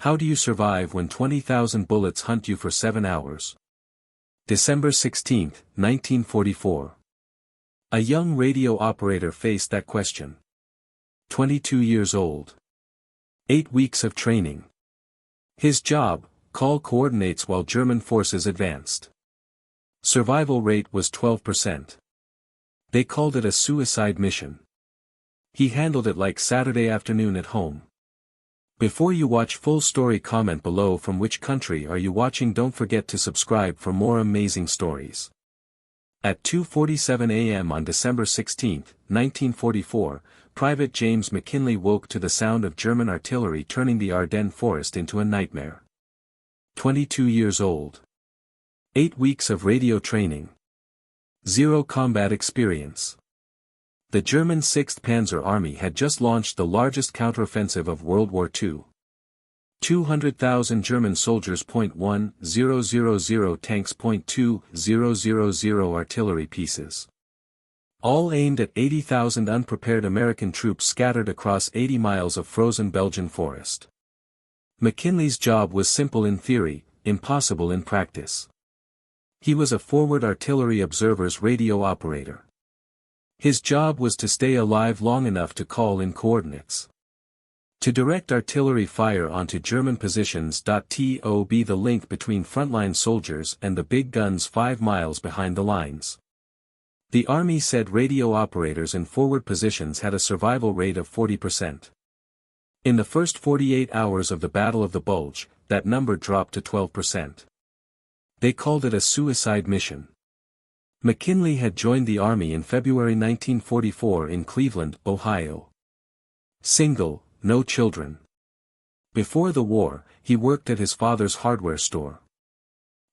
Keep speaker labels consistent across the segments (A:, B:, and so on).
A: How do you survive when 20,000 bullets hunt you for 7 hours? December 16, 1944. A young radio operator faced that question. 22 years old. 8 weeks of training. His job, call coordinates while German forces advanced. Survival rate was 12%. They called it a suicide mission. He handled it like Saturday afternoon at home. Before you watch full story, comment below from which country are you watching. Don't forget to subscribe for more amazing stories. At 2:47 a.m. on December 16, 1944, Private James McKinley woke to the sound of German artillery turning the Ardennes forest into a nightmare. 22 years old. 8 weeks of radio training. Zero combat experience. The German 6th Panzer Army had just launched the largest counteroffensive of World War II. 200,000 German soldiers. 1,000 tanks. 2,000 artillery pieces. All aimed at 80,000 unprepared American troops scattered across 80 miles of frozen Belgian forest. McKinley's job was simple in theory, impossible in practice. He was a forward artillery observer's radio operator. His job was to stay alive long enough to call in coordinates. To direct artillery fire onto German positions. To be the link between frontline soldiers and the big guns 5 miles behind the lines. The Army said radio operators in forward positions had a survival rate of 40%. In the first 48 hours of the Battle of the Bulge, that number dropped to 12%. They called it a suicide mission. McKinley had joined the Army in February 1944 in Cleveland, Ohio. Single, no children. Before the war, he worked at his father's hardware store.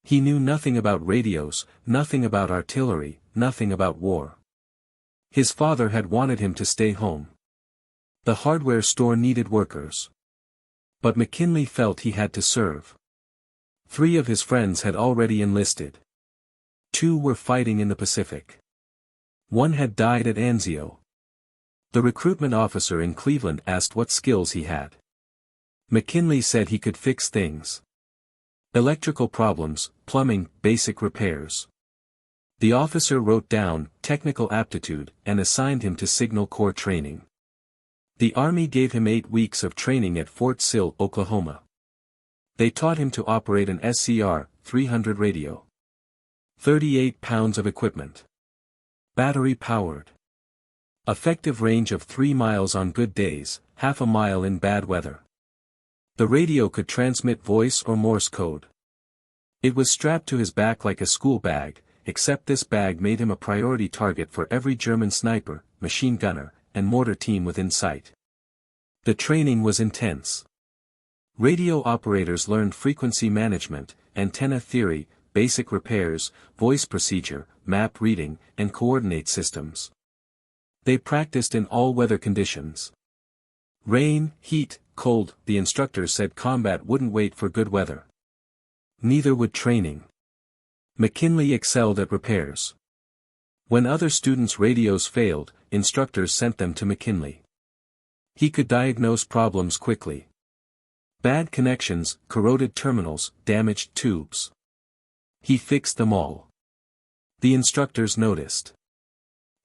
A: He knew nothing about radios, nothing about artillery, nothing about war. His father had wanted him to stay home. The hardware store needed workers. But McKinley felt he had to serve. 3 of his friends had already enlisted. 2 were fighting in the Pacific. 1 had died at Anzio. The recruitment officer in Cleveland asked what skills he had. McKinley said he could fix things. Electrical problems, plumbing, basic repairs. The officer wrote down technical aptitude and assigned him to Signal Corps training. The Army gave him 8 weeks of training at Fort Sill, Oklahoma. They taught him to operate an SCR-300 radio. 38 pounds of equipment. Battery-powered. Effective range of 3 miles on good days, half a mile in bad weather. The radio could transmit voice or Morse code. It was strapped to his back like a school bag, except this bag made him a priority target for every German sniper, machine gunner, and mortar team within sight. The training was intense. Radio operators learned frequency management, antenna theory, basic repairs, voice procedure, map reading, and coordinate systems. They practiced in all weather conditions. Rain, heat, cold, the instructors said combat wouldn't wait for good weather. Neither would training. McKinley excelled at repairs. When other students' radios failed, instructors sent them to McKinley. He could diagnose problems quickly. Bad connections, corroded terminals, damaged tubes. He fixed them all. The instructors noticed.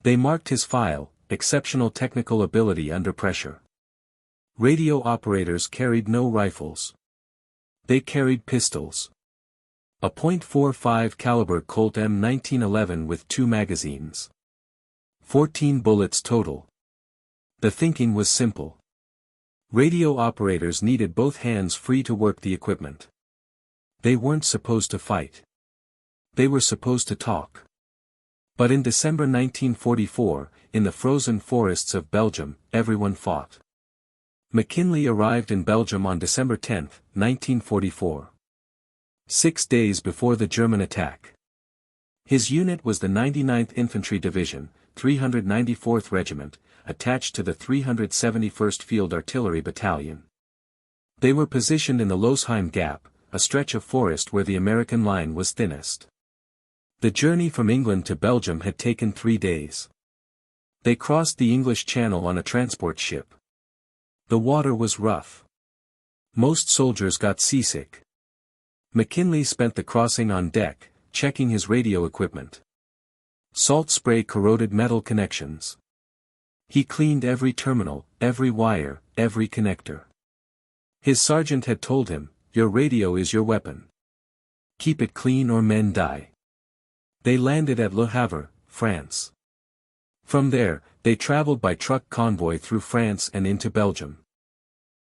A: They marked his file, exceptional technical ability under pressure. Radio operators carried no rifles. They carried pistols. A .45 caliber Colt M1911 with 2 magazines. 14 bullets total. The thinking was simple. Radio operators needed both hands free to work the equipment. They weren't supposed to fight. They were supposed to talk. But in December 1944, in the frozen forests of Belgium, everyone fought. McKinley arrived in Belgium on December 10, 1944. 6 days before the German attack. His unit was the 99th Infantry Division, 394th Regiment, attached to the 371st Field Artillery Battalion. They were positioned in the Losheim Gap, a stretch of forest where the American line was thinnest. The journey from England to Belgium had taken 3 days. They crossed the English Channel on a transport ship. The water was rough. Most soldiers got seasick. McKinley spent the crossing on deck, checking his radio equipment. Salt spray corroded metal connections. He cleaned every terminal, every wire, every connector. His sergeant had told him, "Your radio is your weapon. Keep it clean or men die." They landed at Le Havre, France. From there, they traveled by truck convoy through France and into Belgium.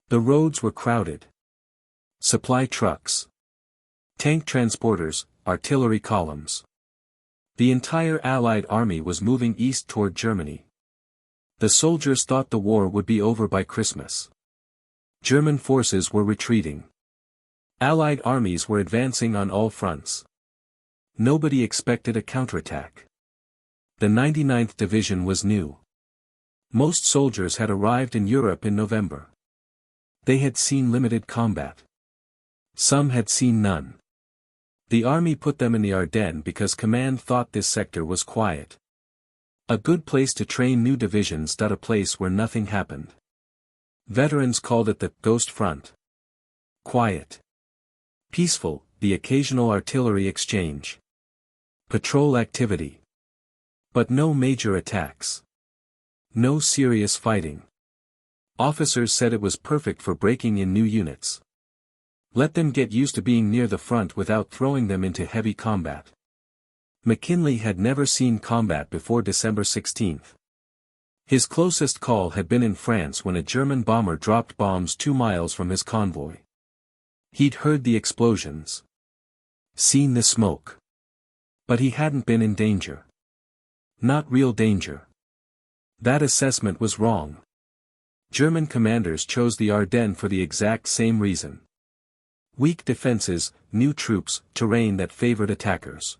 A: The roads were crowded. Supply trucks, tank transporters, artillery columns. The entire Allied army was moving east toward Germany. The soldiers thought the war would be over by Christmas. German forces were retreating. Allied armies were advancing on all fronts. Nobody expected a counterattack. The 99th Division was new. Most soldiers had arrived in Europe in November. They had seen limited combat. Some had seen none. The army put them in the Ardennes because command thought this sector was quiet. A good place to train new divisions. A place where nothing happened. Veterans called it the ghost front. Quiet. Peaceful, the occasional artillery exchange. Patrol activity. But no major attacks. No serious fighting. Officers said it was perfect for breaking in new units. Let them get used to being near the front without throwing them into heavy combat. McKinley had never seen combat before December 16. His closest call had been in France when a German bomber dropped bombs 2 miles from his convoy. He'd heard the explosions. Seen the smoke. But he hadn't been in danger. Not real danger. That assessment was wrong. German commanders chose the Ardennes for the exact same reason. Weak defenses, new troops, terrain that favored attackers.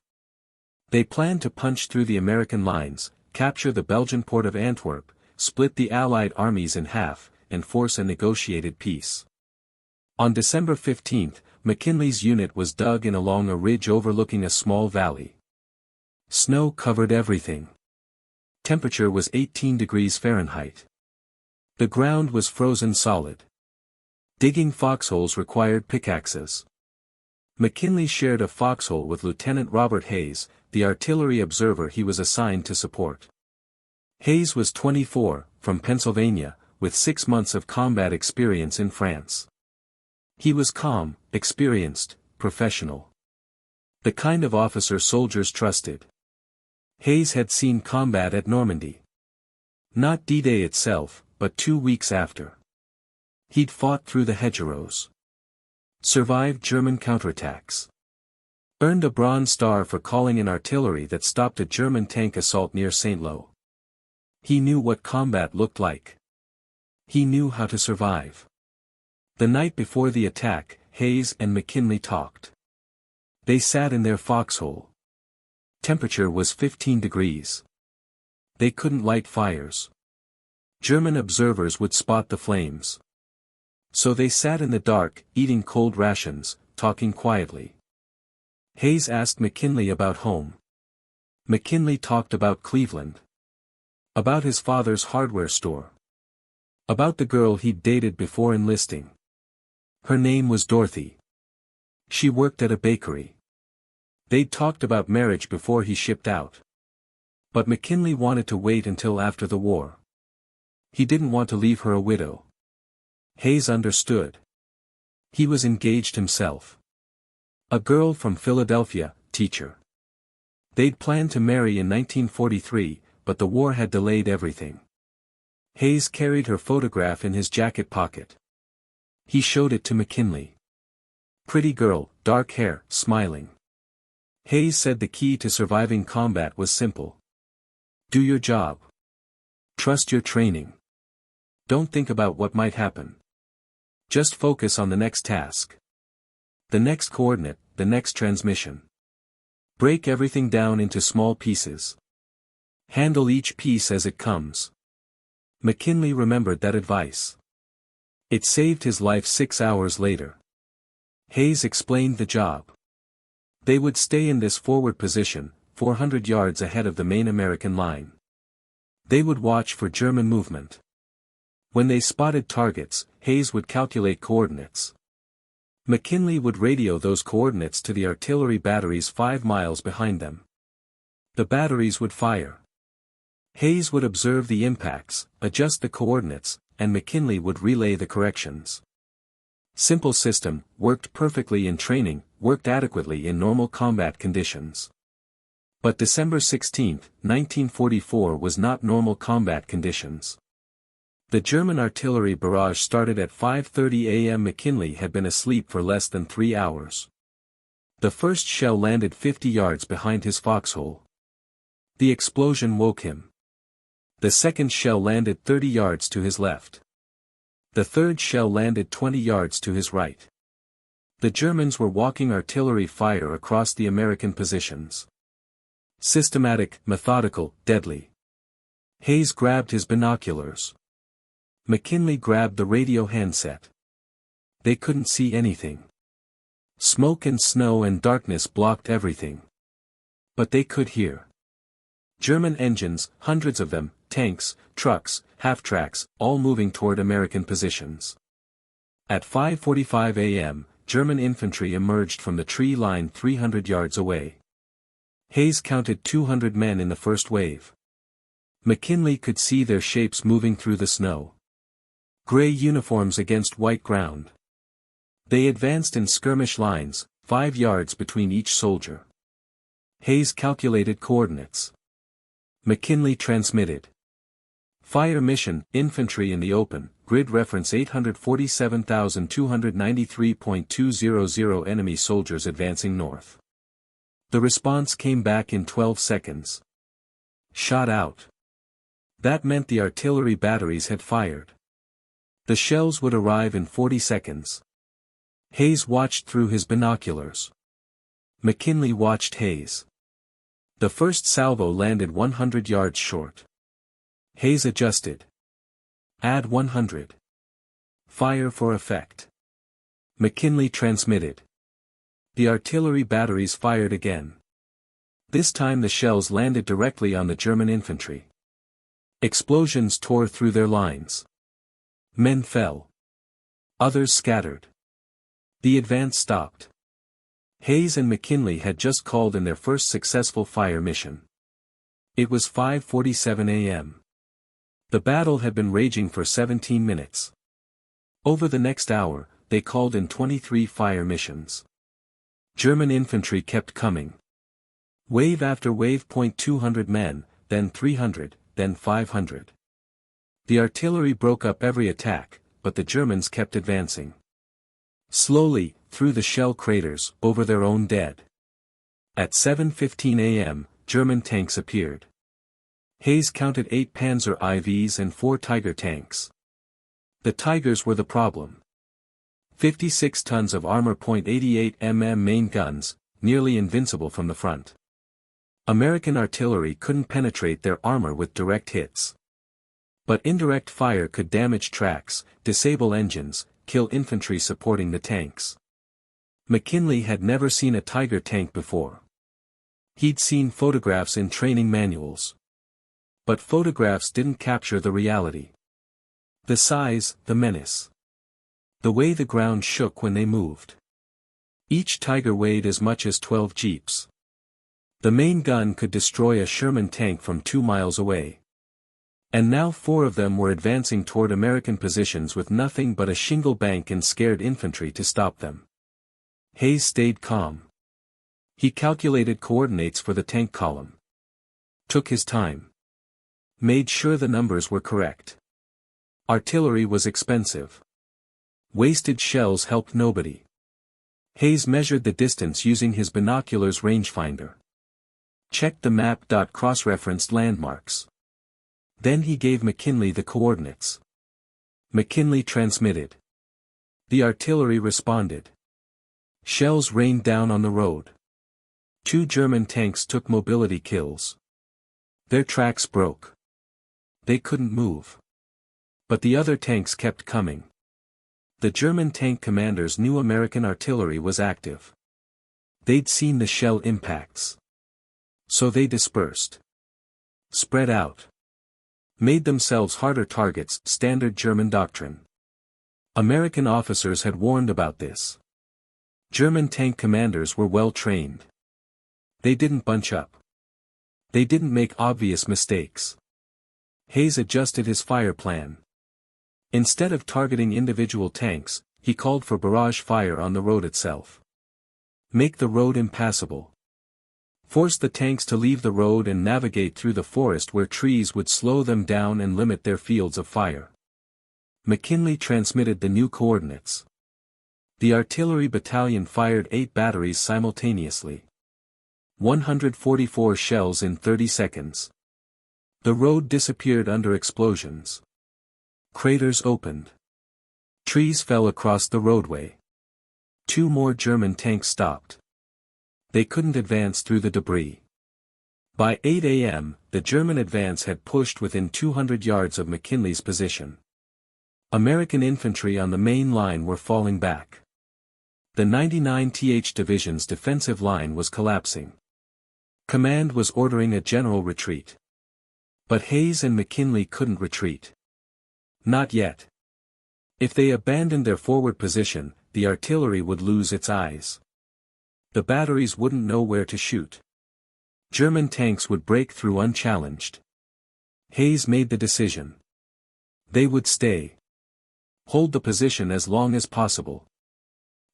A: They planned to punch through the American lines, capture the Belgian port of Antwerp, split the Allied armies in half, and force a negotiated peace. On December 15, McKinley's unit was dug in along a ridge overlooking a small valley. Snow covered everything. Temperature was 18 degrees Fahrenheit. The ground was frozen solid. Digging foxholes required pickaxes. McKinley shared a foxhole with Lieutenant Robert Hayes, the artillery observer he was assigned to support. Hayes was 24, from Pennsylvania, with 6 months of combat experience in France. He was calm, experienced, professional. The kind of officer soldiers trusted. Hayes had seen combat at Normandy. Not D-Day itself, but 2 weeks after. He'd fought through the hedgerows. Survived German counterattacks. Earned a Bronze Star for calling in artillery that stopped a German tank assault near Saint-Lô. He knew what combat looked like. He knew how to survive. The night before the attack, Hayes and McKinley talked. They sat in their foxhole. Temperature was 15 degrees. They couldn't light fires. German observers would spot the flames. So they sat in the dark, eating cold rations, talking quietly. Hayes asked McKinley about home. McKinley talked about Cleveland. About his father's hardware store. About the girl he'd dated before enlisting. Her name was Dorothy. She worked at a bakery. They'd talked about marriage before he shipped out. But McKinley wanted to wait until after the war. He didn't want to leave her a widow. Hayes understood. He was engaged himself. A girl from Philadelphia, teacher. They'd planned to marry in 1943, but the war had delayed everything. Hayes carried her photograph in his jacket pocket. He showed it to McKinley. Pretty girl, dark hair, smiling. Hayes said the key to surviving combat was simple. Do your job. Trust your training. Don't think about what might happen. Just focus on the next task. The next coordinate, the next transmission. Break everything down into small pieces. Handle each piece as it comes. McKinley remembered that advice. It saved his life 6 hours later. Hayes explained the job. They would stay in this forward position, 400 yards ahead of the main American line. They would watch for German movement. When they spotted targets, Hayes would calculate coordinates. McKinley would radio those coordinates to the artillery batteries 5 miles behind them. The batteries would fire. Hayes would observe the impacts, adjust the coordinates, and McKinley would relay the corrections. Simple system, worked perfectly in training, worked adequately in normal combat conditions. But December 16, 1944 was not normal combat conditions. The German artillery barrage started at 5:30 a.m. McKinley had been asleep for less than 3 hours. The first shell landed 50 yards behind his foxhole. The explosion woke him. The second shell landed 30 yards to his left. The third shell landed 20 yards to his right. The Germans were walking artillery fire across the American positions. Systematic, methodical, deadly. Hayes grabbed his binoculars. McKinley grabbed the radio handset. They couldn't see anything. Smoke and snow and darkness blocked everything. But they could hear. German engines, hundreds of them, tanks, trucks, half-tracks, all moving toward American positions. At 5:45 a.m., German infantry emerged from the tree line 300 yards away. Hayes counted 200 men in the first wave. McKinley could see their shapes moving through the snow. Gray uniforms against white ground. They advanced in skirmish lines, 5 yards between each soldier. Hayes calculated coordinates. McKinley transmitted. Fire mission, infantry in the open, grid reference 847,293.200 enemy soldiers advancing north. The response came back in 12 seconds. Shot out. That meant the artillery batteries had fired. The shells would arrive in 40 seconds. Hayes watched through his binoculars. McKinley watched Hayes. The first salvo landed 100 yards short. Hayes adjusted. Add 100. Fire for effect. McKinley transmitted. The artillery batteries fired again. This time the shells landed directly on the German infantry. Explosions tore through their lines. Men fell. Others scattered. The advance stopped. Hayes and McKinley had just called in their first successful fire mission. It was 5:47 a.m. The battle had been raging for 17 minutes. Over the next hour, they called in 23 fire missions. German infantry kept coming. Wave after wave. 200 men, then 300, then 500. The artillery broke up every attack, but the Germans kept advancing. Slowly, through the shell craters, over their own dead. At 7:15 a.m., German tanks appeared. Hayes counted 8 Panzer IVs and 4 Tiger tanks. The Tigers were the problem. 56 tons of armor. 88 mm main guns, nearly invincible from the front. American artillery couldn't penetrate their armor with direct hits. But indirect fire could damage tracks, disable engines, kill infantry supporting the tanks. McKinley had never seen a Tiger tank before. He'd seen photographs in training manuals. But photographs didn't capture the reality. The size, the menace. The way the ground shook when they moved. Each Tiger weighed as much as 12 jeeps. The main gun could destroy a Sherman tank from 2 miles away. And now 4 of them were advancing toward American positions with nothing but a shingle bank and scared infantry to stop them. Hayes stayed calm. He calculated coordinates for the tank column. Took his time. Made sure the numbers were correct. Artillery was expensive. Wasted shells helped nobody. Hayes measured the distance using his binoculars rangefinder. Checked the map. Cross-referenced landmarks. Then he gave McKinley the coordinates. McKinley transmitted. The artillery responded. Shells rained down on the road. 2 German tanks took mobility kills. Their tracks broke. They couldn't move. But the other tanks kept coming. The German tank commanders knew American artillery was active. They'd seen the shell impacts. So they dispersed. Spread out. Made themselves harder targets, standard German doctrine. American officers had warned about this. German tank commanders were well trained. They didn't bunch up. They didn't make obvious mistakes. Hayes adjusted his fire plan. Instead of targeting individual tanks, he called for barrage fire on the road itself. Make the road impassable. Force the tanks to leave the road and navigate through the forest where trees would slow them down and limit their fields of fire. McKinley transmitted the new coordinates. The artillery battalion fired 8 batteries simultaneously. 144 shells in 30 seconds. The road disappeared under explosions. Craters opened. Trees fell across the roadway. 2 more German tanks stopped. They couldn't advance through the debris. By 8 a.m., the German advance had pushed within 200 yards of McKinley's position. American infantry on the main line were falling back. The 99th Division's defensive line was collapsing. Command was ordering a general retreat. But Hayes and McKinley couldn't retreat. Not yet. If they abandoned their forward position, the artillery would lose its eyes. The batteries wouldn't know where to shoot. German tanks would break through unchallenged. Hayes made the decision. They would stay. Hold the position as long as possible.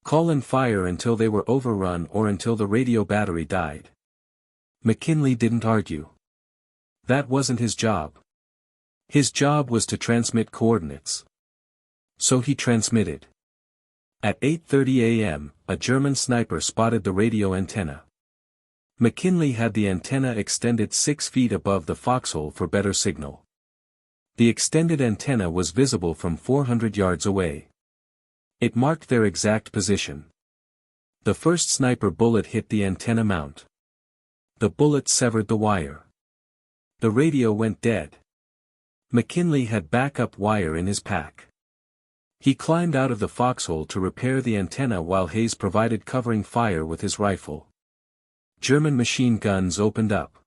A: Call and fire until they were overrun or until the radio battery died. McKinley didn't argue. That wasn't his job. His job was to transmit coordinates. So he transmitted. At 8:30 a.m., a German sniper spotted the radio antenna. McKinley had the antenna extended 6 feet above the foxhole for better signal. The extended antenna was visible from 400 yards away. It marked their exact position. The first sniper bullet hit the antenna mount. The bullet severed the wire. The radio went dead. McKinley had backup wire in his pack. He climbed out of the foxhole to repair the antenna while Hayes provided covering fire with his rifle. German machine guns opened up.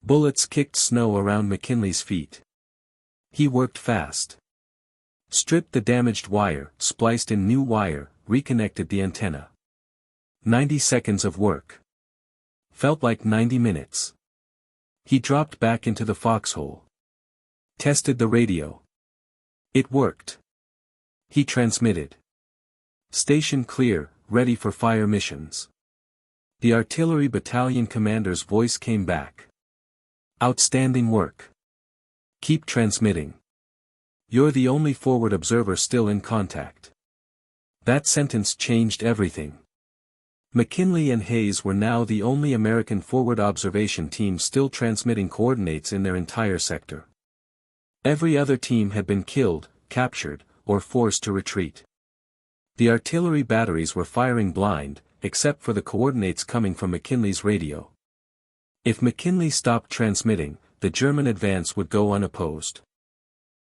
A: Bullets kicked snow around McKinley's feet. He worked fast. Stripped the damaged wire, spliced in new wire, reconnected the antenna. 90 seconds of work. Felt like 90 minutes. He dropped back into the foxhole. Tested the radio. It worked. He transmitted. Station clear, ready for fire missions. The artillery battalion commander's voice came back. Outstanding work. Keep transmitting. You're the only forward observer still in contact. That sentence changed everything. McKinley and Hayes were now the only American forward observation team still transmitting coordinates in their entire sector. Every other team had been killed, captured, or forced to retreat. The artillery batteries were firing blind, except for the coordinates coming from McKinley's radio. If McKinley stopped transmitting, the German advance would go unopposed.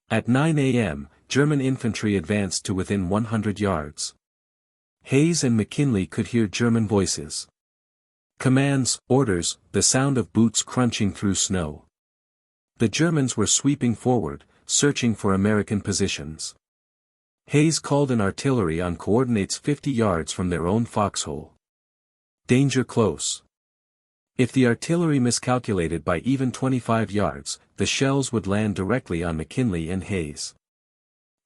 A: At 9 a.m., German infantry advanced to within 100 yards. Hayes and McKinley could hear German voices. Commands, orders, the sound of boots crunching through snow. The Germans were sweeping forward, searching for American positions. Hayes called in artillery on coordinates 50 yards from their own foxhole. Danger close. If the artillery miscalculated by even 25 yards, the shells would land directly on McKinley and Hayes.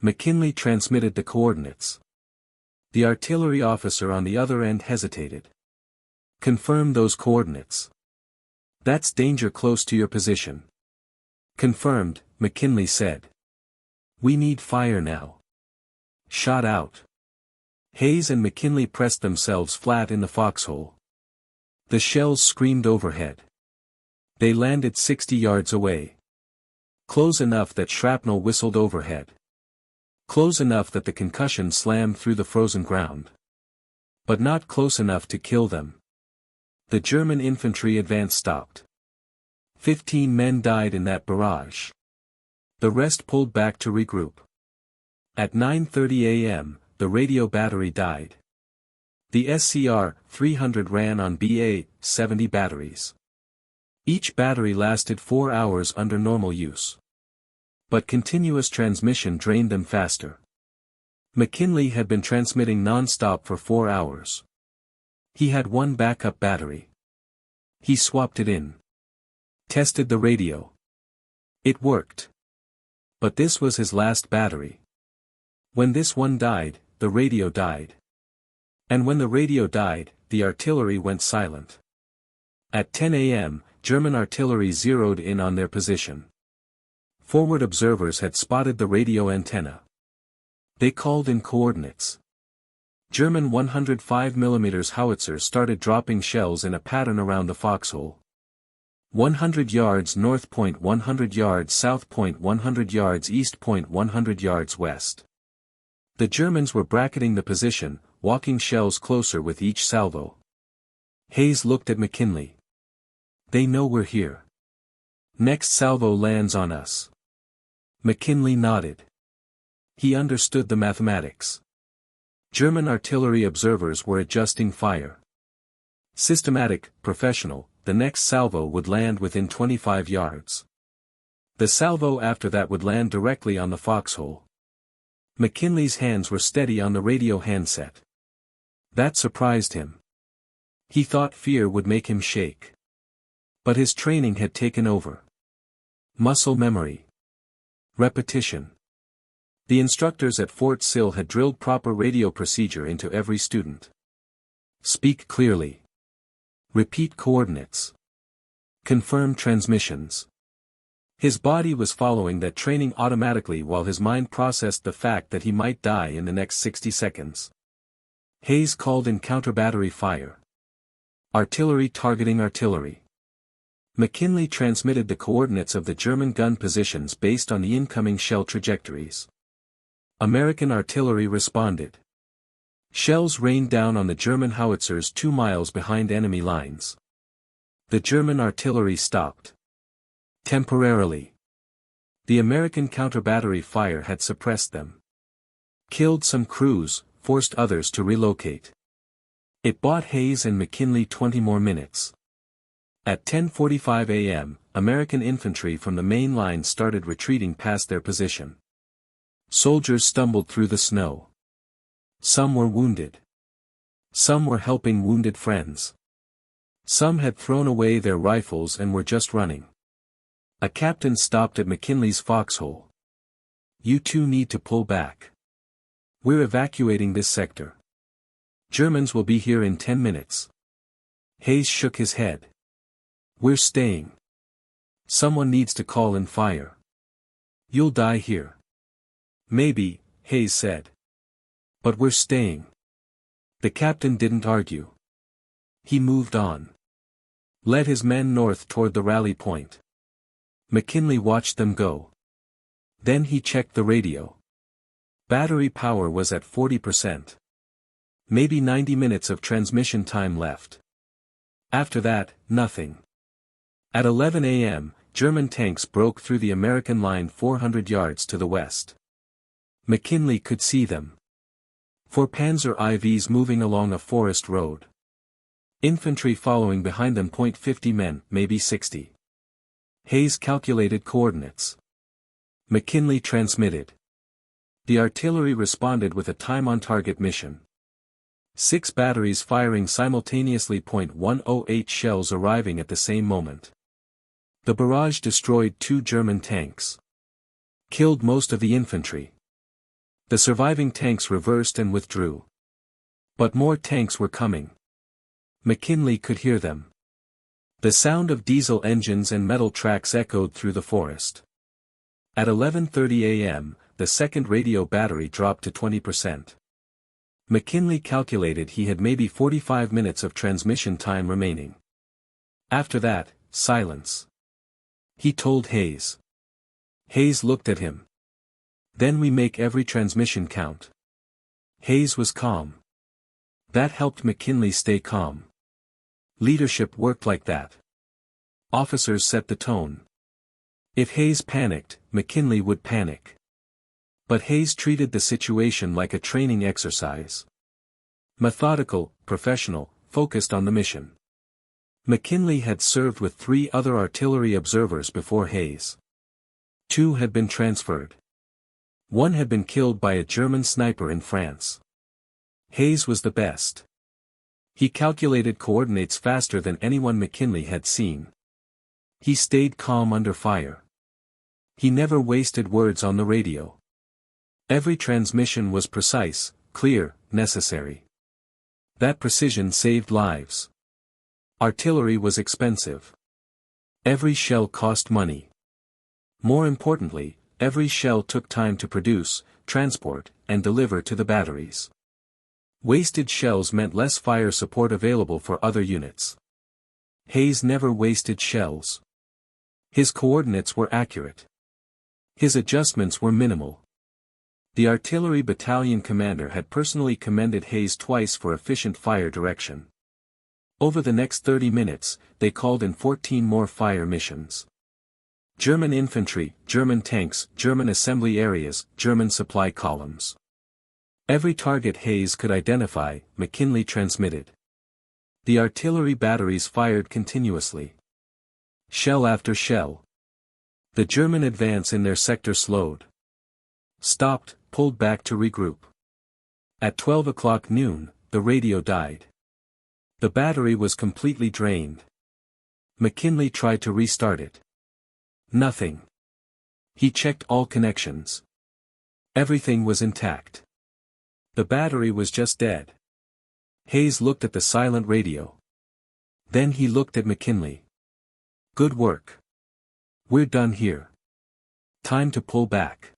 A: McKinley transmitted the coordinates. The artillery officer on the other end hesitated. Confirm those coordinates. That's danger close to your position. Confirmed, McKinley said. We need fire now. Shot out. Hayes and McKinley pressed themselves flat in the foxhole. The shells screamed overhead. They landed 60 yards away. Close enough that shrapnel whistled overhead. Close enough that the concussion slammed through the frozen ground. But not close enough to kill them. The German infantry advance stopped. 15 men died in that barrage. The rest pulled back to regroup. At 9:30 a.m., the radio battery died. The SCR-300 ran on BA-70 batteries. Each battery lasted 4 hours under normal use. But continuous transmission drained them faster. McKinley had been transmitting non-stop for 4 hours. He had one backup battery. He swapped it in. Tested the radio. It worked. But this was his last battery. When this one died, the radio died. And when the radio died, the artillery went silent. At 10 a.m., German artillery zeroed in on their position. Forward observers had spotted the radio antenna. They called in coordinates. German 105 mm howitzers started dropping shells in a pattern around the foxhole. 100 yards north, point 100 yards south, point 100 yards east, point 100 yards west. The Germans were bracketing the position, walking shells closer with each salvo. Hayes looked at McKinley. They know we're here. Next salvo lands on us. McKinley nodded. He understood the mathematics. German artillery observers were adjusting fire. Systematic, professional, the next salvo would land within 25 yards. The salvo after that would land directly on the foxhole. McKinley's hands were steady on the radio handset. That surprised him. He thought fear would make him shake. But his training had taken over. Muscle memory. Repetition. The instructors at Fort Sill had drilled proper radio procedure into every student. Speak clearly. Repeat coordinates. Confirm transmissions. His body was following that training automatically while his mind processed the fact that he might die in the next 60 seconds. Hayes called in counter-battery fire. Artillery targeting artillery. McKinley transmitted the coordinates of the German gun positions based on the incoming shell trajectories. American artillery responded. Shells rained down on the German howitzers 2 miles behind enemy lines. The German artillery stopped. Temporarily. The American counter-battery fire had suppressed them. Killed some crews, forced others to relocate. It bought Hayes and McKinley 20 more minutes. At 10:45 a.m., American infantry from the main line started retreating past their position. Soldiers stumbled through the snow. Some were wounded. Some were helping wounded friends. Some had thrown away their rifles and were just running. A captain stopped at McKinley's foxhole. You two need to pull back. We're evacuating this sector. Germans will be here in 10 minutes. Hayes shook his head. We're staying. Someone needs to call in fire. You'll die here. Maybe, Hayes said. But we're staying. The captain didn't argue. He moved on. Led his men north toward the rally point. McKinley watched them go. Then he checked the radio. Battery power was at 40%. Maybe 90 minutes of transmission time left. After that, nothing. At 11 a.m., German tanks broke through the American line 400 yards to the west. McKinley could see them. 4 Panzer IVs moving along a forest road. Infantry following behind them. 50 men, maybe 60. Hayes calculated coordinates. McKinley transmitted. The artillery responded with a time-on-target mission. 6 batteries firing simultaneously. .108 shells arriving at the same moment. The barrage destroyed 2 German tanks. Killed most of the infantry. The surviving tanks reversed and withdrew. But more tanks were coming. McKinley could hear them. The sound of diesel engines and metal tracks echoed through the forest. At 11:30 a.m., the second radio battery dropped to 20%. McKinley calculated he had maybe 45 minutes of transmission time remaining. After that, silence. He told Hayes. Hayes looked at him. Then we make every transmission count. Hayes was calm. That helped McKinley stay calm. Leadership worked like that. Officers set the tone. If Hayes panicked, McKinley would panic. But Hayes treated the situation like a training exercise. Methodical, professional, focused on the mission. McKinley had served with 3 other artillery observers before Hayes. 2 had been transferred. 1 had been killed by a German sniper in France. Hayes was the best. He calculated coordinates faster than anyone McKinley had seen. He stayed calm under fire. He never wasted words on the radio. Every transmission was precise, clear, necessary. That precision saved lives. Artillery was expensive. Every shell cost money. More importantly, every shell took time to produce, transport, and deliver to the batteries. Wasted shells meant less fire support available for other units. Hayes never wasted shells. His coordinates were accurate. His adjustments were minimal. The artillery battalion commander had personally commended Hayes twice for efficient fire direction. Over the next 30 minutes, they called in 14 more fire missions. German infantry, German tanks, German assembly areas, German supply columns. Every target Hayes could identify, McKinley transmitted. The artillery batteries fired continuously. Shell after shell. The German advance in their sector slowed. Stopped, pulled back to regroup. At 12 o'clock noon, the radio died. The battery was completely drained. McKinley tried to restart it. Nothing. He checked all connections. Everything was intact. The battery was just dead. Hayes looked at the silent radio. Then he looked at McKinley. Good work. We're done here. Time to pull back.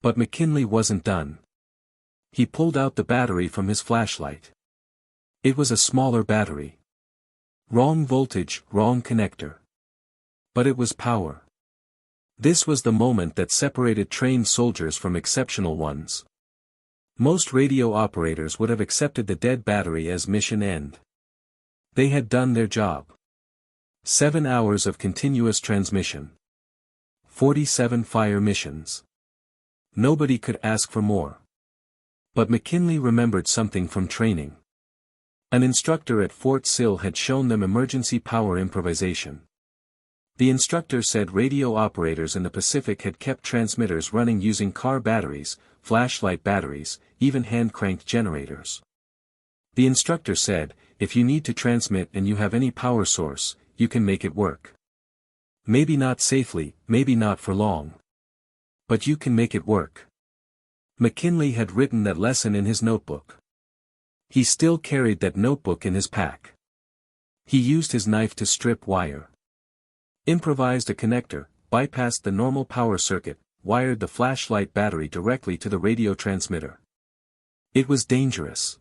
A: But McKinley wasn't done. He pulled out the battery from his flashlight. It was a smaller battery. Wrong voltage, wrong connector. But it was power. This was the moment that separated trained soldiers from exceptional ones. Most radio operators would have accepted the dead battery as mission end. They had done their job. 7 hours of continuous transmission. 47 fire missions. Nobody could ask for more. But McKinley remembered something from training. An instructor at Fort Sill had shown them emergency power improvisation. The instructor said radio operators in the Pacific had kept transmitters running using car batteries, flashlight batteries, even hand-cranked generators. The instructor said, if you need to transmit and you have any power source, you can make it work. Maybe not safely, maybe not for long. But you can make it work. McKinley had written that lesson in his notebook. He still carried that notebook in his pack. He used his knife to strip wire. Improvised a connector, bypassed the normal power circuit, wired the flashlight battery directly to the radio transmitter. It was dangerous.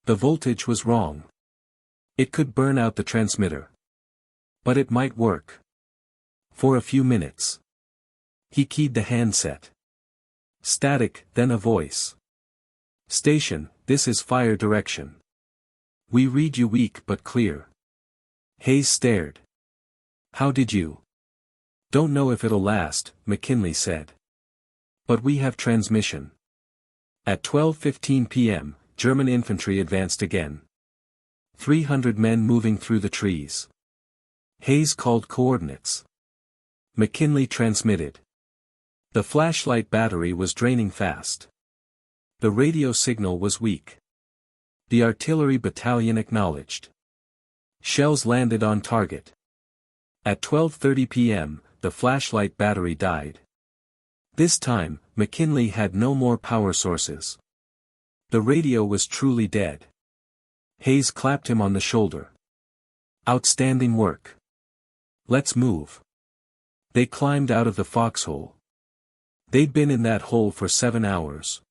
A: The voltage was wrong. It could burn out the transmitter. But it might work. For a few minutes. He keyed the handset. Static, then a voice. Station, this is fire direction. We read you weak but clear. Hayes stared. How did you? Don't know if it'll last, McKinley said. But we have transmission. At 12:15 p.m., German infantry advanced again. 300 men moving through the trees. Hayes called coordinates. McKinley transmitted. The flashlight battery was draining fast. The radio signal was weak. The artillery battalion acknowledged. Shells landed on target. At 12:30 p.m., the flashlight battery died. This time, McKinley had no more power sources. The radio was truly dead. Hayes clapped him on the shoulder. Outstanding work. Let's move. They climbed out of the foxhole. They'd been in that hole for 7 hours.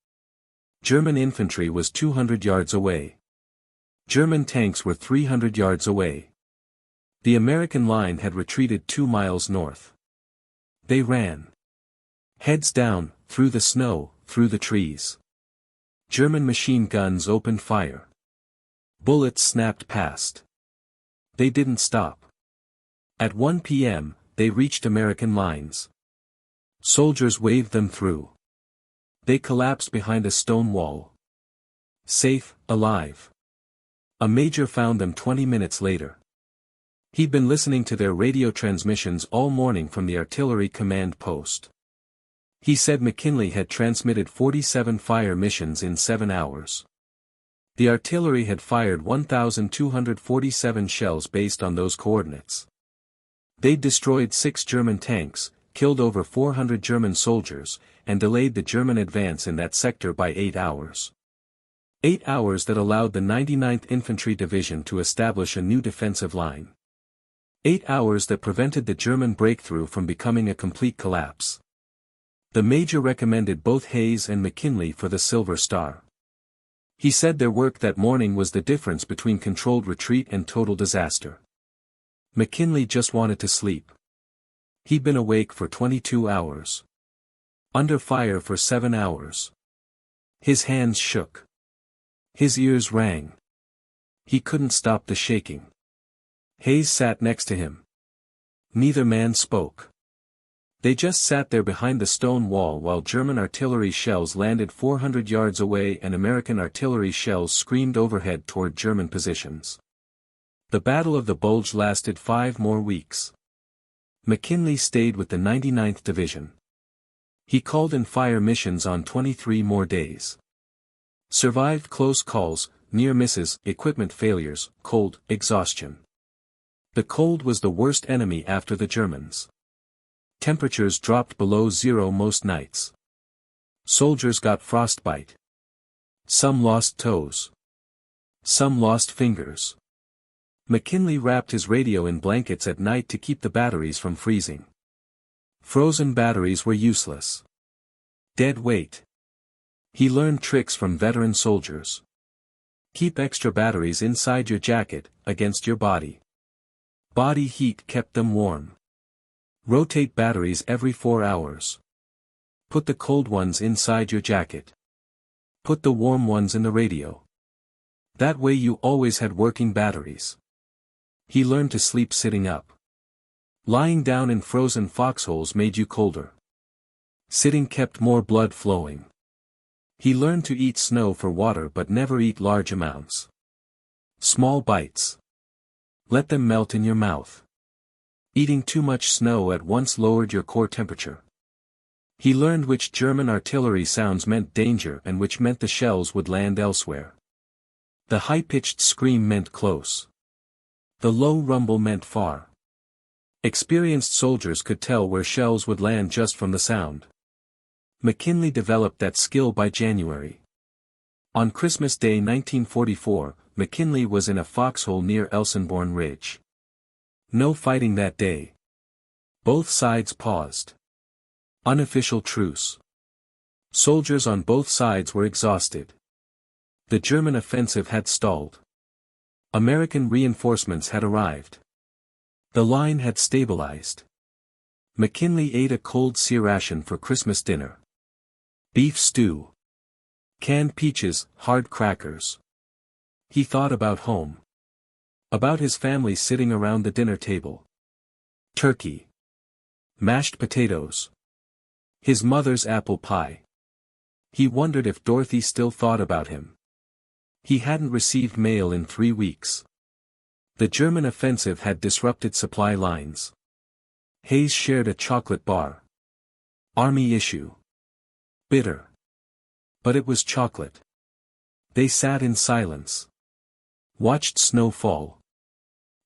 A: German infantry was 200 yards away. German tanks were 300 yards away. The American line had retreated 2 miles north. They ran. Heads down, through the snow, through the trees. German machine guns opened fire. Bullets snapped past. They didn't stop. At 1 p.m., they reached American lines. Soldiers waved them through. They collapsed behind a stone wall. Safe, alive. A major found them 20 minutes later. He'd been listening to their radio transmissions all morning from the artillery command post. He said McKinley had transmitted 47 fire missions in 7 hours. The artillery had fired 1,247 shells based on those coordinates. They'd destroyed 6 German tanks, killed over 400 German soldiers, and delayed the German advance in that sector by 8 hours. 8 hours that allowed the 99th Infantry Division to establish a new defensive line. 8 hours that prevented the German breakthrough from becoming a complete collapse. The Major recommended both Hayes and McKinley for the Silver Star. He said their work that morning was the difference between controlled retreat and total disaster. McKinley just wanted to sleep. He'd been awake for 22 hours. Under fire for 7 hours. His hands shook. His ears rang. He couldn't stop the shaking. Hayes sat next to him. Neither man spoke. They just sat there behind the stone wall while German artillery shells landed 400 yards away and American artillery shells screamed overhead toward German positions. The Battle of the Bulge lasted 5 more weeks. McKinley stayed with the 99th Division. He called in fire missions on 23 more days. Survived close calls, near misses, equipment failures, cold, exhaustion. The cold was the worst enemy after the Germans. Temperatures dropped below zero most nights. Soldiers got frostbite. Some lost toes. Some lost fingers. McKinley wrapped his radio in blankets at night to keep the batteries from freezing. Frozen batteries were useless. Dead weight. He learned tricks from veteran soldiers. Keep extra batteries inside your jacket, against your body. Body heat kept them warm. Rotate batteries every 4 hours. Put the cold ones inside your jacket. Put the warm ones in the radio. That way you always had working batteries. He learned to sleep sitting up. Lying down in frozen foxholes made you colder. Sitting kept more blood flowing. He learned to eat snow for water but never eat large amounts. Small bites. Let them melt in your mouth. Eating too much snow at once lowered your core temperature. He learned which German artillery sounds meant danger and which meant the shells would land elsewhere. The high-pitched scream meant close. The low rumble meant far. Experienced soldiers could tell where shells would land just from the sound. McKinley developed that skill by January. On Christmas Day 1944, McKinley was in a foxhole near Elsenborn Ridge. No fighting that day. Both sides paused. Unofficial truce. Soldiers on both sides were exhausted. The German offensive had stalled. American reinforcements had arrived. The line had stabilized. McKinley ate a cold sea ration for Christmas dinner. Beef stew. Canned peaches, hard crackers. He thought about home. About his family sitting around the dinner table. Turkey. Mashed potatoes. His mother's apple pie. He wondered if Dorothy still thought about him. He hadn't received mail in 3 weeks. The German offensive had disrupted supply lines. Hayes shared a chocolate bar. Army issue. Bitter. But it was chocolate. They sat in silence. Watched snow fall.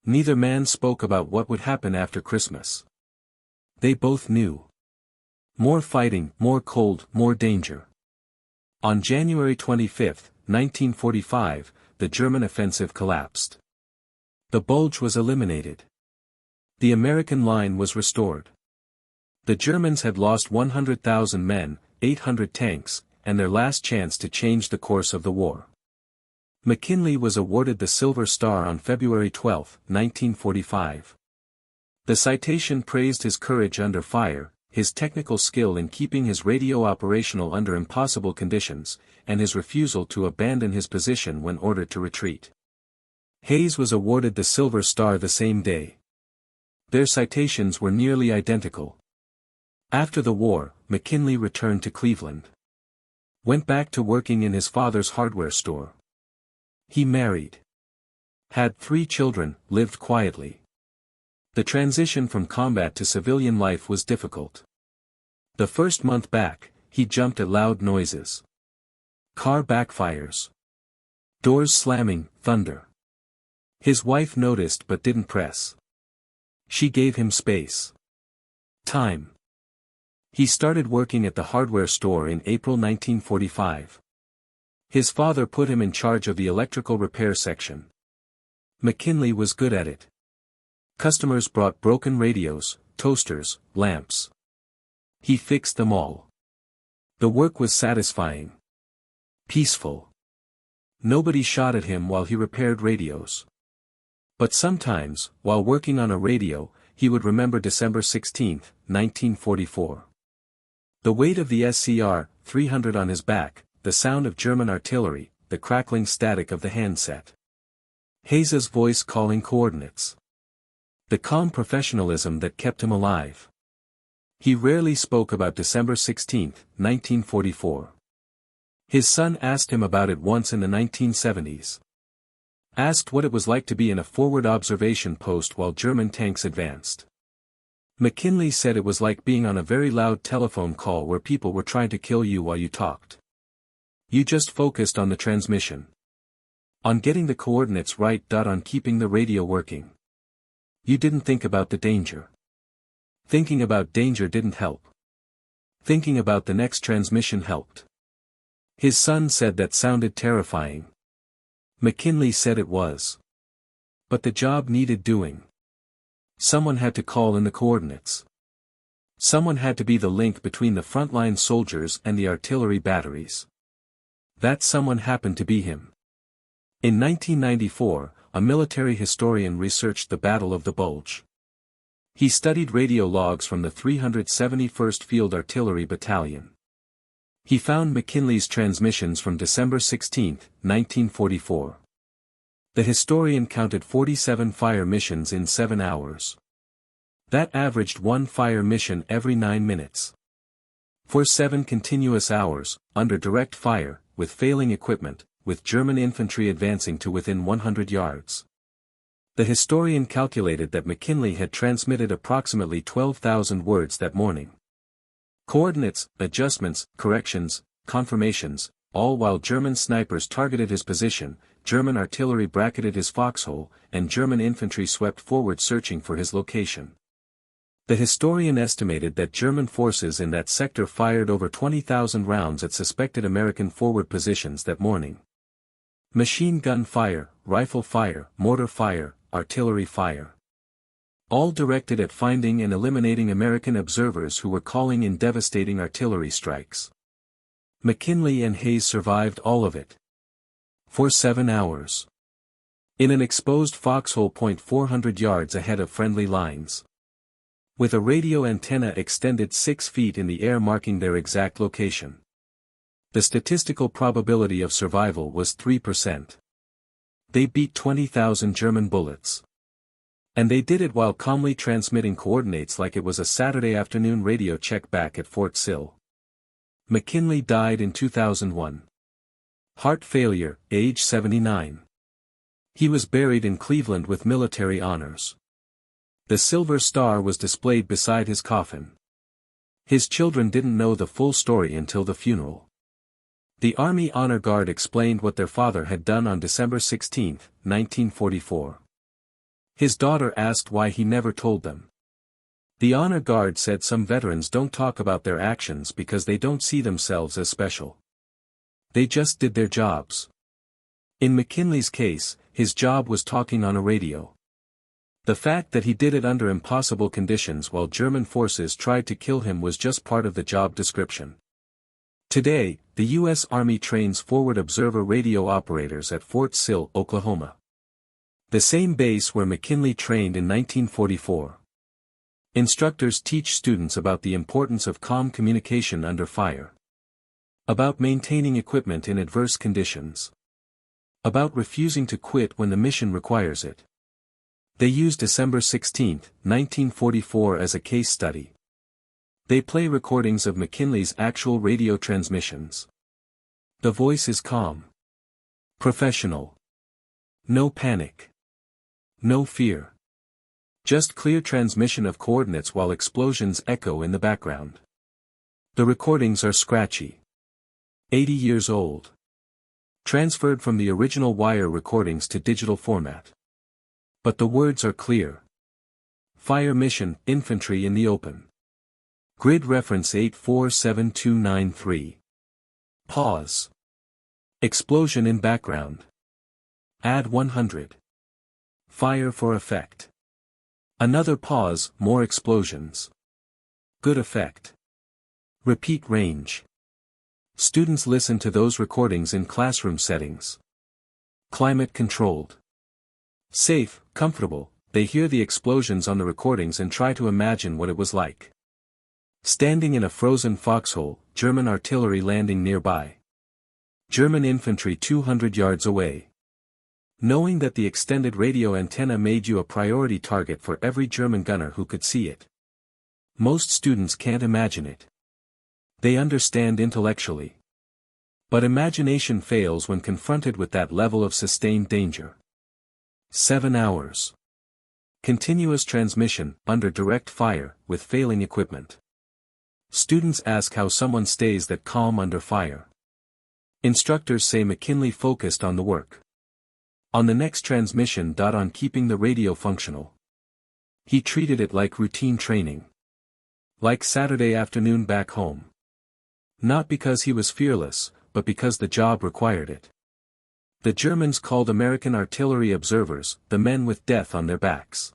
A: Neither man spoke about what would happen after Christmas. They both knew. More fighting, more cold, more danger. On January 25, 1945, the German offensive collapsed. The Bulge was eliminated. The American line was restored. The Germans had lost 100,000 men, 800 tanks, and their last chance to change the course of the war. McKinley was awarded the Silver Star on February 12, 1945. The citation praised his courage under fire, his technical skill in keeping his radio operational under impossible conditions, and his refusal to abandon his position when ordered to retreat. Hayes was awarded the Silver Star the same day. Their citations were nearly identical. After the war, McKinley returned to Cleveland. Went back to working in his father's hardware store. He married. Had 3 children, lived quietly. The transition from combat to civilian life was difficult. The first month back, he jumped at loud noises. Car backfires. Doors slamming, thunder. His wife noticed but didn't press. She gave him space. Time. He started working at the hardware store in April 1945. His father put him in charge of the electrical repair section. McKinley was good at it. Customers brought broken radios, toasters, lamps. He fixed them all. The work was satisfying. Peaceful. Nobody shot at him while he repaired radios. But sometimes, while working on a radio, he would remember December 16, 1944. The weight of the SCR-300 on his back, the sound of German artillery, the crackling static of the handset. Hayes's voice calling coordinates. The calm professionalism that kept him alive. He rarely spoke about December 16, 1944. His son asked him about it once in the 1970s. Asked what it was like to be in a forward observation post while German tanks advanced. McKinley said it was like being on a very loud telephone call where people were trying to kill you while you talked. You just focused on the transmission. On getting the coordinates right. On keeping the radio working. You didn't think about the danger. Thinking about danger didn't help. Thinking about the next transmission helped. His son said that sounded terrifying. McKinley said it was. But the job needed doing. Someone had to call in the coordinates. Someone had to be the link between the frontline soldiers and the artillery batteries. That someone happened to be him. In 1994, a military historian researched the Battle of the Bulge. He studied radio logs from the 371st Field Artillery Battalion. He found McKinley's transmissions from December 16, 1944. The historian counted 47 fire missions in 7 hours. That averaged 1 fire mission every 9 minutes. For 7 continuous hours, under direct fire, with failing equipment, with German infantry advancing to within 100 yards. The historian calculated that McKinley had transmitted approximately 12,000 words that morning. Coordinates, adjustments, corrections, confirmations, all while German snipers targeted his position, German artillery bracketed his foxhole, and German infantry swept forward searching for his location. The historian estimated that German forces in that sector fired over 20,000 rounds at suspected American forward positions that morning. Machine gun fire, rifle fire, mortar fire, artillery fire. All directed at finding and eliminating American observers who were calling in devastating artillery strikes. McKinley and Hayes survived all of it. For 7 hours. In an exposed foxhole point 400 yards ahead of friendly lines. With a radio antenna extended 6 feet in the air marking their exact location. The statistical probability of survival was 3%. They beat 20,000 German bullets. And they did it while calmly transmitting coordinates like it was a Saturday afternoon radio check back at Fort Sill. McKinley died in 2001. Heart failure, age 79. He was buried in Cleveland with military honors. The Silver Star was displayed beside his coffin. His children didn't know the full story until the funeral. The Army Honor Guard explained what their father had done on December 16, 1944. His daughter asked why he never told them. The Honor Guard said some veterans don't talk about their actions because they don't see themselves as special. They just did their jobs. In McKinley's case, his job was talking on a radio. The fact that he did it under impossible conditions while German forces tried to kill him was just part of the job description. Today, the U.S. Army trains forward observer radio operators at Fort Sill, Oklahoma. The same base where McKinley trained in 1944. Instructors teach students about the importance of calm communication under fire. About maintaining equipment in adverse conditions. About refusing to quit when the mission requires it. They use December 16, 1944 as a case study. They play recordings of McKinley's actual radio transmissions. The voice is calm. Professional. No panic. No fear. Just clear transmission of coordinates while explosions echo in the background. The recordings are scratchy. 80 years old. Transferred from the original wire recordings to digital format. But the words are clear. Fire mission, infantry in the open. Grid reference 847293. Pause. Explosion in background. Add 100. Fire for effect. Another pause, more explosions. Good effect. Repeat range. Students listen to those recordings in classroom settings. Climate controlled. Safe, comfortable, they hear the explosions on the recordings and try to imagine what it was like. Standing in a frozen foxhole, German artillery landing nearby. German infantry 200 yards away. Knowing that the extended radio antenna made you a priority target for every German gunner who could see it. Most students can't imagine it. They understand intellectually. But imagination fails when confronted with that level of sustained danger. 7 hours. Continuous transmission, under direct fire, with failing equipment. Students ask how someone stays that calm under fire. Instructors say McKinley focused on the work. On the next transmission. On keeping the radio functional. He treated it like routine training. Like Saturday afternoon back home. Not because he was fearless, but because the job required it. The Germans called American artillery observers, the men with death on their backs.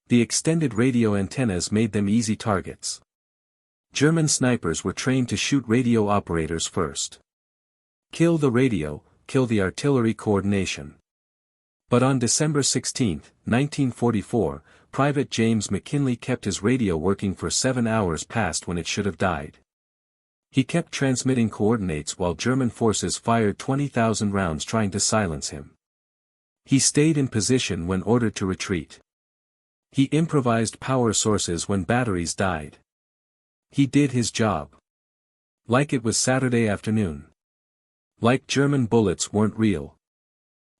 A: The extended radio antennas made them easy targets. German snipers were trained to shoot radio operators first. Kill the radio, kill the artillery coordination. But on December 16, 1944, Private James McKinley kept his radio working for 7 hours past when it should have died. He kept transmitting coordinates while German forces fired 20,000 rounds trying to silence him. He stayed in position when ordered to retreat. He improvised power sources when batteries died. He did his job. Like it was Saturday afternoon. Like German bullets weren't real.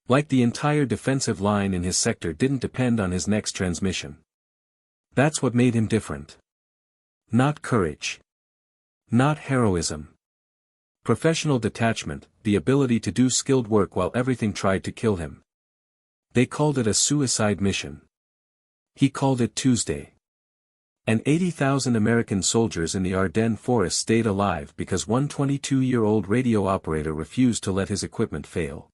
A: Like the entire defensive line in his sector didn't depend on his next transmission. That's what made him different. Not courage. Not heroism. Professional detachment, the ability to do skilled work while everything tried to kill him. They called it a suicide mission. He called it Tuesday. And 80,000 American soldiers in the Ardennes forest stayed alive because one 22-year-old radio operator refused to let his equipment fail.